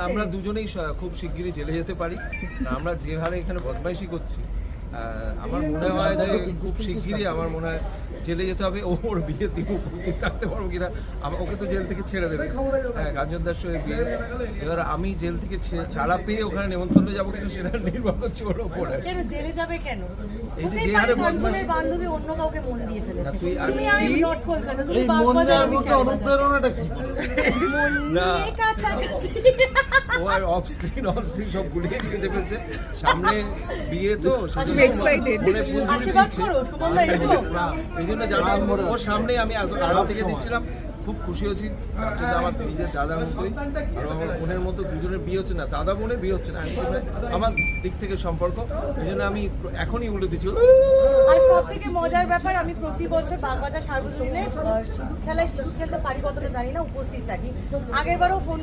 আমরা দুজনেই খুব শিগগিরই জেলে যেতে পারি। আমরা যে হারে এখানে বদমাইশি করছি, আমার মনে হয় যে খুব শিগগিরই আমার মনে হয় জেলে যেতে হবে। ওর বিয়ে তিনি উপস্থিত থাকতে পারবো কিনা, ওকে তো জেল থেকে ছেড়ে দেবে। হ্যাঁ, কাঞ্চনদার সঙ্গে বিয়ে। এবার আমি জেল থেকে ছাড়া পেয়ে ওখানে নেমন্তন্ন যাবো কিনা সেটা নির্ভর করছে ওর ওপরে। জেলে যাবে কেন? এই যে হারে বদমাইশি, বান্ধবী অন্য কাউকে মন দিয়ে ফেলেছে। তুই এই মন দেওয়ার মতো অনুপ্রেরণাটা কি? না, ও আর অফ স্ক্রিন সব গুলিয়ে কেটে ফেলছে। সামনে বিয়ে তো এই জন্য জানাম ওর সামনে আমি আড়াল থেকে দিচ্ছিলাম। খুব খুশি হয়েছি, আমার নিজের দাদার মতোই আর আমার বোনের মতো দুজনের বিয়ে হচ্ছে না, দাদা বোনের বিয়ে হচ্ছে না, আমার দিক থেকে সম্পর্ক। এই জন্য আমি এখনই উল্টো দিচ্ছি। আর সব থেকে মজার ব্যাপার, আমি প্রতি বছর বাগবাজার সার্বজনীনে সিঁদুর খেলায় সিঁদুর খেলতে পারি কতটা জানি না, উপস্থিত থাকি। আগেরবারও ফোন